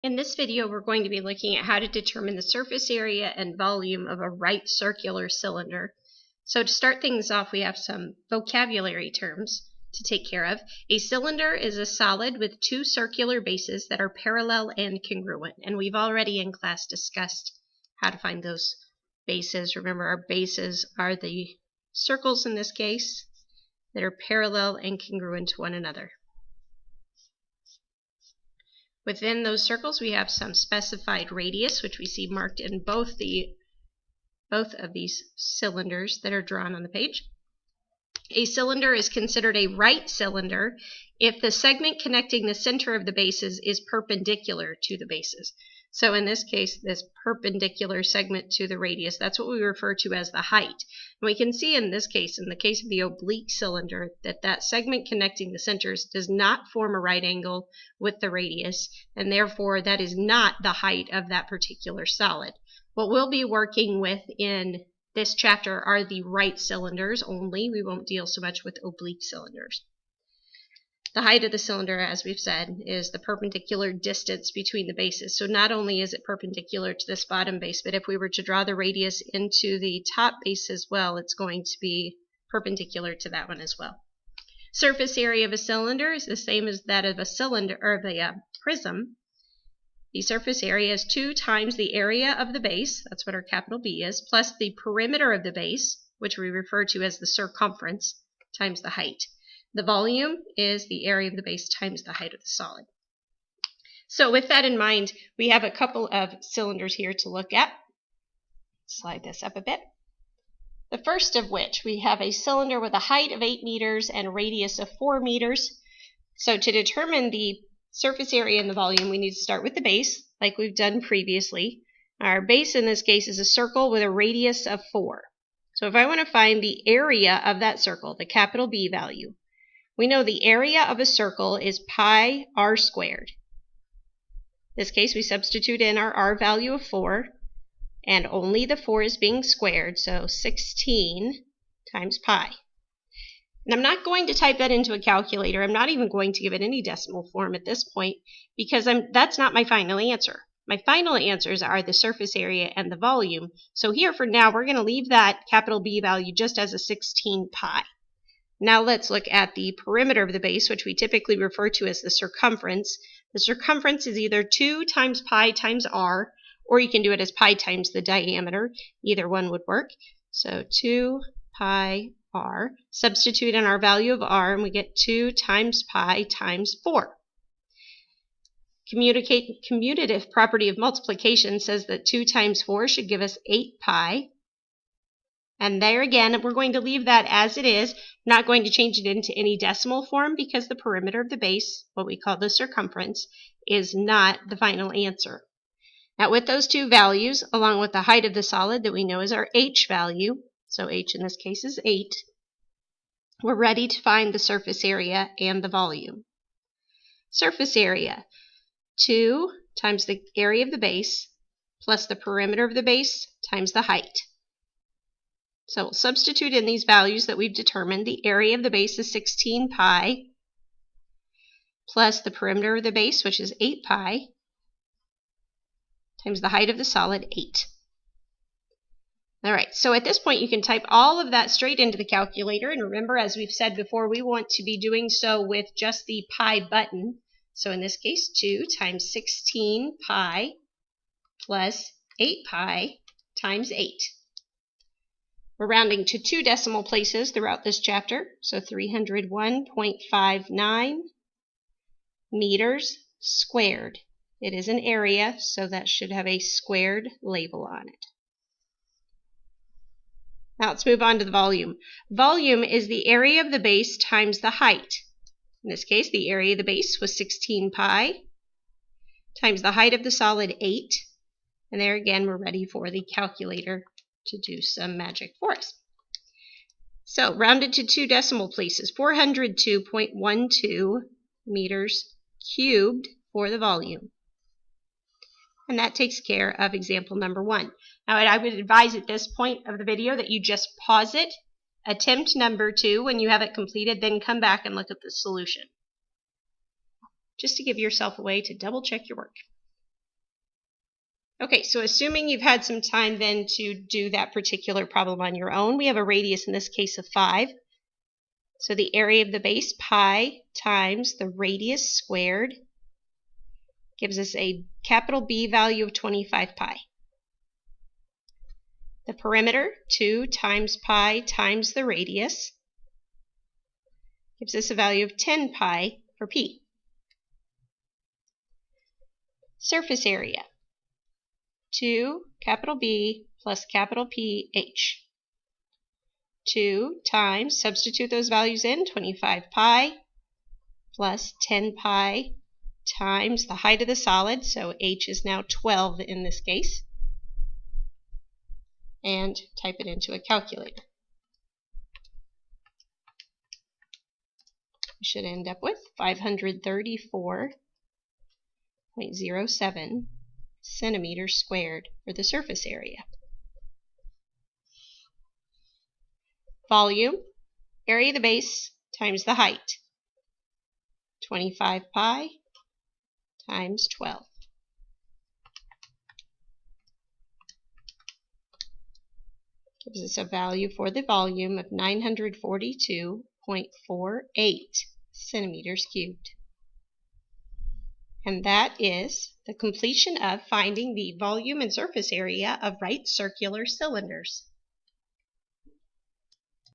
In this video, we're going to be looking at how to determine the surface area and volume of a right circular cylinder. So to start things off, we have some vocabulary terms to take care of. A cylinder is a solid with two circular bases that are parallel and congruent. And we've already in class discussed how to find those bases. Remember, our bases are the circles in this case that are parallel and congruent to one another. Within those circles, we have some specified radius, which we see marked in both of these cylinders that are drawn on the page. A cylinder is considered a right cylinder if the segment connecting the center of the bases is perpendicular to the bases. So in this case, this perpendicular segment to the radius, that's what we refer to as the height. And we can see in this case, in the case of the oblique cylinder, that segment connecting the centers does not form a right angle with the radius, and therefore that is not the height of that particular solid. What we'll be working with in this chapter are the right cylinders only. We won't deal so much with oblique cylinders. The height of the cylinder, as we've said, is the perpendicular distance between the bases. So not only is it perpendicular to this bottom base, but if we were to draw the radius into the top base as well, it's going to be perpendicular to that one as well. Surface area of a cylinder is the same as that of a cylinder or of a prism. The surface area is 2 times the area of the base, that's what our capital B is, plus the perimeter of the base, which we refer to as the circumference, times the height. The volume is the area of the base times the height of the solid. So with that in mind, we have a couple of cylinders here to look at. Slide this up a bit. The first of which, we have a cylinder with a height of 8 meters and a radius of 4 meters. So to determine the surface area and the volume, we need to start with the base, like we've done previously. Our base in this case is a circle with a radius of 4. So if I want to find the area of that circle, the capital B value, we know the area of a circle is pi r squared. In this case, we substitute in our r value of 4, and only the 4 is being squared, so 16 times pi. And I'm not going to type that into a calculator. I'm not even going to give it any decimal form at this point, because that's not my final answer. My final answers are the surface area and the volume. So here for now, we're going to leave that capital B value just as a 16 pi. Now let's look at the perimeter of the base, which we typically refer to as the circumference. The circumference is either 2 times pi times r, or you can do it as pi times the diameter. Either one would work. So 2 pi r. Substitute in our value of r, and we get 2 times pi times 4. Commutative property of multiplication says that 2 times 4 should give us 8 pi. And there again, we're going to leave that as it is, not going to change it into any decimal form because the perimeter of the base, what we call the circumference, is not the final answer. Now with those two values, along with the height of the solid that we know is our h value, so h in this case is 8, we're ready to find the surface area and the volume. Surface area, 2 times the area of the base plus the perimeter of the base times the height. So we'll substitute in these values that we've determined. The area of the base is 16 pi plus the perimeter of the base, which is 8 pi, times the height of the solid, 8. All right, so at this point you can type all of that straight into the calculator. And remember, as we've said before, we want to be doing so with just the pi button. So in this case, 2 times 16 pi plus 8 pi times 8. We're rounding to 2 decimal places throughout this chapter, so 301.59 meters squared. It is an area, so that should have a squared label on it. Now let's move on to the volume. Volume is the area of the base times the height. In this case, the area of the base was 16 pi times the height of the solid, 8. And there again, we're ready for the calculator to do some magic for us. So rounded to 2 decimal places, 402.12 meters cubed for the volume. And that takes care of example number 1. Now I would advise at this point of the video that you just pause it, attempt number 2 when you have it completed, then come back and look at the solution, just to give yourself a way to double check your work. Okay, so assuming you've had some time then to do that particular problem on your own, we have a radius in this case of 5. So the area of the base, pi, times the radius squared, gives us a capital B value of 25 pi. The perimeter, 2 times pi times the radius, gives us a value of 10 pi for P. Surface area, 2 capital B plus capital P H. 2 times, substitute those values in, 25 pi plus 10 pi times the height of the solid, so H is now 12 in this case, and type it into a calculator. We should end up with 534.07 centimeters squared for the surface area. Volume, area of the base times the height, 25 pi times 12. Gives us a value for the volume of 942.48 centimeters cubed. And that is the completion of finding the volume and surface area of right circular cylinders.